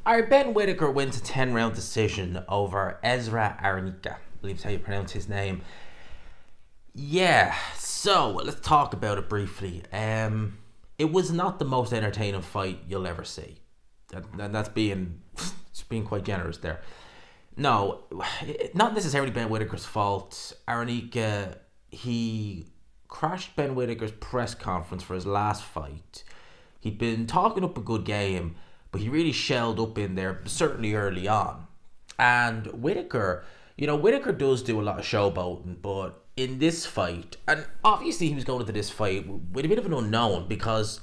Our Ben Whittaker wins a 10-round decision over Erza Arenyeka. I believe that's how you pronounce his name. Yeah, so let's talk about it briefly. It was not the most entertaining fight you'll ever see. That's being quite generous there. No, not necessarily Ben Whittaker's fault. Arenyeka, he crashed Ben Whittaker's press conference for his last fight. He'd been talking up a good game, but he really shelled up in there, certainly early on. And Whittaker, Whittaker does do a lot of showboating, but in this fight, and obviously he was going into this fight with a bit of an unknown because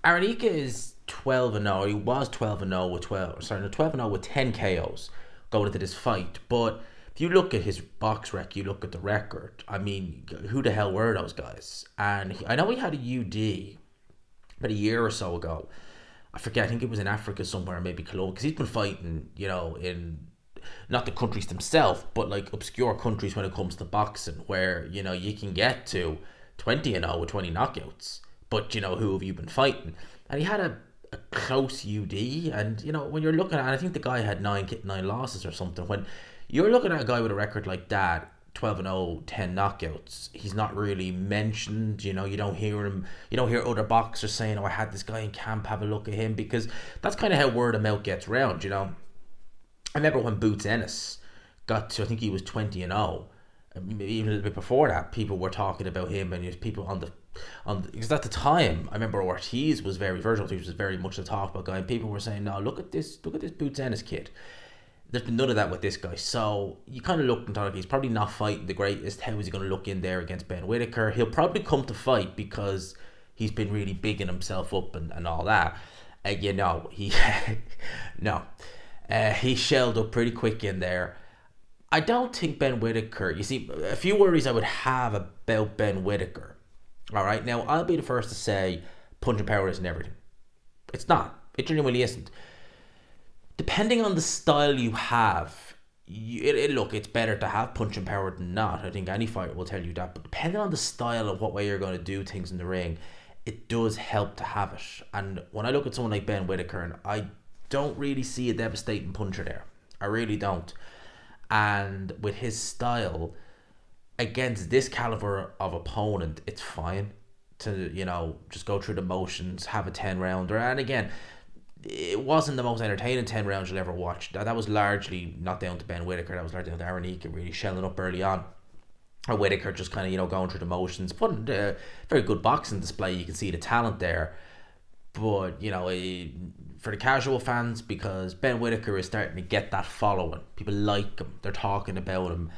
Arenyeka is 12-0. He was 12-0 with 12-0 with 10 KOs going into this fight. But if you look at his box rec, you look at the record. I mean, who the hell were those guys? And I know he had a UD about a year or so ago. I forget. I think it was in Africa somewhere, maybe Colombia, because he's been fighting, in not the countries themselves, but like obscure countries when it comes to boxing, where you can get to 20-0 with 20 knockouts. But who have you been fighting? And he had a close UD, and when you're looking at it, I think the guy had nine losses or something. When you're looking at a guy with a record like that, 12-0, 10 knockouts, he's not really mentioned. You don't hear him. You don't hear other boxers saying, "Oh, I had this guy in camp. Have a look at him," because that's kind of how word of mouth gets round. I remember when Boots Ennis got to, I think he was 20-0. Even a little bit before that, people were talking about him, and there's people because at the time, I remember Ortiz was Virgil Ortiz was very much the talk about guy, and people were saying, "No, look at this Boots Ennis kid." There's been none of that with this guy, so you kind of looked and thought, okay, he's probably not fighting the greatest. How is he going to look in there against Ben Whittaker? He'll probably come to fight because he's been really bigging himself up and all that. He no, he shelled up pretty quick in there. I don't think Ben Whittaker. You see, a few worries I would have about Ben Whittaker. All right, now I'll be the first to say punching power isn't everything. It's not. It genuinely isn't. Depending on the style you have, look, it's better to have punching power than not. I think any fighter will tell you that. But depending on the style of what way you're going to do things in the ring, it does help to have it. And when I look at someone like Ben Whittaker, and I don't really see a devastating puncher there. I really don't. And with his style, against this caliber of opponent, it's fine to, just go through the motions, have a 10-rounder. And again, it wasn't the most entertaining 10 rounds you'll ever watch. That was largely not down to Ben Whittaker. That was largely down to Arenyeka really shelling up early on. Or Whittaker just kind of, going through the motions, putting a very good boxing display. You can see the talent there. But, for the casual fans, because Ben Whittaker is starting to get that following. People like him. They're talking about him.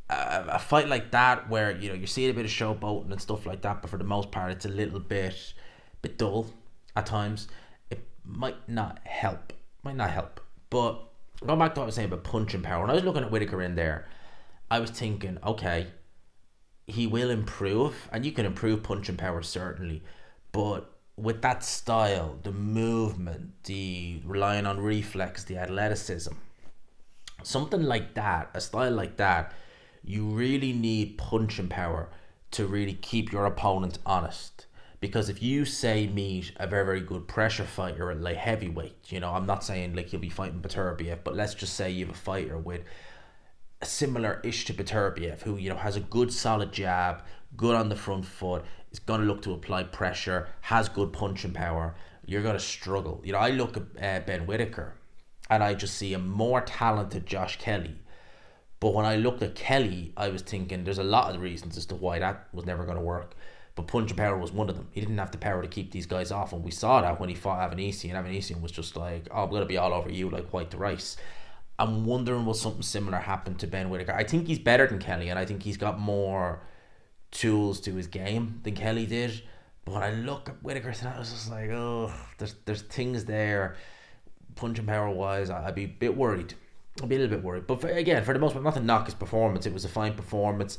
A fight like that where, you're seeing a bit of showboating and stuff like that, but for the most part, it's a little bit dull at times. Might not help. But going back to what I was saying about punching power, when I was looking at Whittaker in there, I was thinking, okay, he will improve, and you can improve punching power certainly, but with that style, the movement, the relying on reflex, the athleticism, something like that, a style like that, you really need punching power to really keep your opponent honest. Because if you say meet a very, very good pressure fighter at light heavyweight, I'm not saying like you'll be fighting Beterbiev, but let's just say you have a fighter with a similar-ish to Beterbiev who, has a good solid jab, good on the front foot, is going to look to apply pressure, has good punching power, you're going to struggle. I look at Ben Whittaker and I just see a more talented Josh Kelly. But when I looked at Kelly, I was thinking there's a lot of reasons as to why that was never going to work. But punching power was one of them. He didn't have the power to keep these guys off. And we saw that when he fought Arenyeka. And Arenyeka was just like, oh, I'm going to be all over you like white to rice. I'm wondering will something similar happen to Ben Whittaker. I think he's better than Kelly. And I think he's got more tools to his game than Kelly did. But when I look at Whittaker, I was just like, oh, there's things there. Punching power wise, I'd be a bit worried. I'd be a little bit worried. But for the most part, not to knock his performance. It was a fine performance.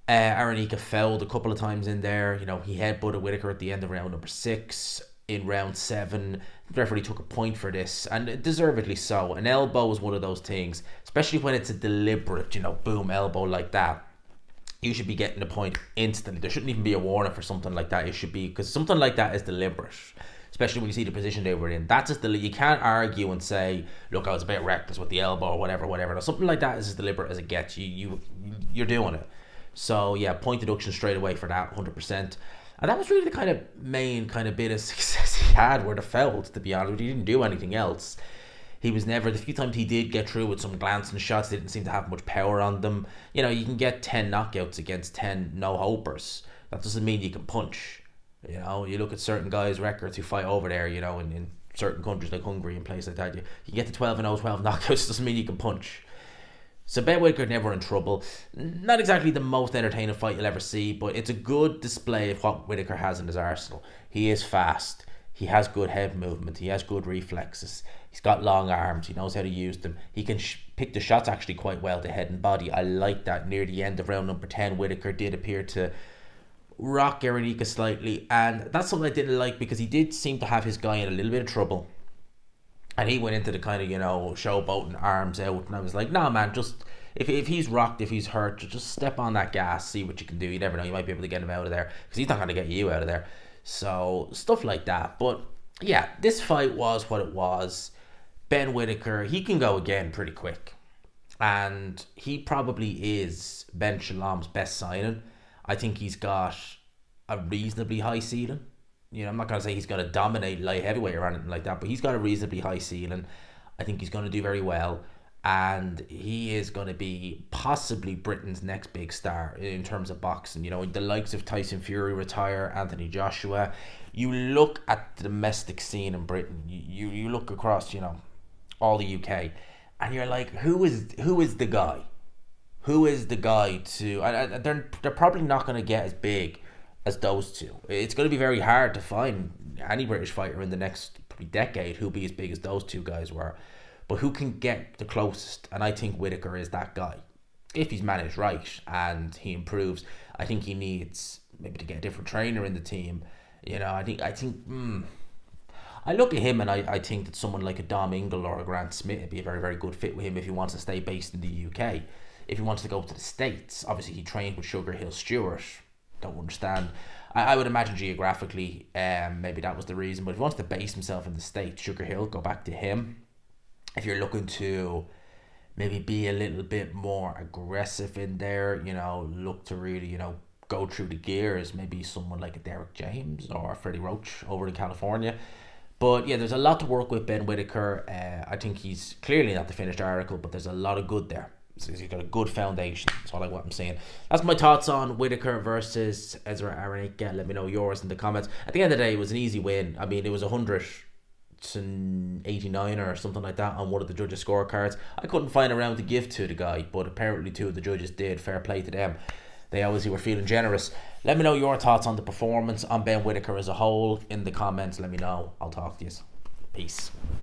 Arenyeka fouled a couple of times in there. He headbutted Whittaker at the end of round number 6. In round 7, the referee took a point for this, and deservedly so. An elbow is one of those things, especially when it's a deliberate, boom elbow like that. You should be getting the point instantly. There shouldn't even be a warning for something like that. It should be, because something like that is deliberate. especially when you see the position they were in. That's just you can't argue and say, look, I was a bit reckless with the elbow or whatever. Something like that is as deliberate as it gets. You're doing it. So yeah, point deduction straight away for that, 100%. And that was really the kind of main kind of bit of success he had, were the fouls, to be honest. He didn't do anything else. He was never, the few times he did get through with some glancing shots, they didn't seem to have much power on them. You know, you can get 10 knockouts against 10 no-hopers. That doesn't mean you can punch. You know, you look at certain guys' records who fight over there, you know, in certain countries like Hungary and places like that. You get to 12-0, 12 knockouts, doesn't mean you can punch. So Ben Whittaker never in trouble. Not exactly the most entertaining fight you'll ever see, but it's a good display of what Whittaker has in his arsenal. He is fast. He has good head movement. He has good reflexes. He's got long arms. He knows how to use them. He can pick the shots actually quite well to head and body. I like that. Near the end of round number 10, Whittaker did appear to rock Arenyeka slightly. And that's something I didn't like, because he did seem to have his guy in a little bit of trouble. And he went into the kind of, you know, showboating arms out. And I was like, nah, man, just if he's rocked, if he's hurt, just step on that gas, see what you can do. You never know. You might be able to get him out of there, because he's not going to get you out of there. So stuff like that. But yeah, this fight was what it was. Ben Whittaker, he can go again pretty quick. And he probably is Ben Shalom's best signing. I think he's got a reasonably high ceiling. You know, I'm not going to say he's going to dominate light heavyweight or anything like that, but he's got a reasonably high ceiling. I think he's going to do very well. And he is going to be possibly Britain's next big star in terms of boxing. You know, the likes of Tyson Fury retire, Anthony Joshua. You look at the domestic scene in Britain. You look across, you know, all the UK, and you're like, who is the guy? Who is the guy to? They're probably not going to get as big as those two. It's going to be very hard to find any British fighter in the next probably decade who'll be as big as those two guys were. But who can get the closest? And I think Whittaker is that guy. If he's managed right and he improves, I think he needs maybe to get a different trainer in the team. You know, I think I look at him and I think that someone like a Dom Ingle or a Grant Smith would be a very, very good fit with him if he wants to stay based in the UK. If he wants to go to the States, obviously he trained with Sugar Hill Stewart. Don't understand. I would imagine geographically, maybe that was the reason. But if he wants to base himself in the States, Sugar Hill, go back to him. If you're looking to maybe be a little bit more aggressive in there, you know, look to really, you know, go through the gears, maybe someone like a Derek James or Freddie Roach over in California. But yeah, there's a lot to work with Ben Whittaker. I think he's clearly not the finished article, but there's a lot of good there. So he's got a good foundation. That's all what I'm saying. That's my thoughts on Whittaker versus Erza Arenyeka. Let me know yours in the comments. At the end of the day, it was an easy win. I mean, it was 189 or something like that on one of the judges' scorecards. I couldn't find a round to give to the guy, but apparently two of the judges did. Fair play to them. They obviously were feeling generous. Let me know your thoughts on the performance on Ben Whittaker as a whole in the comments. Let me know. I'll talk to you. Peace.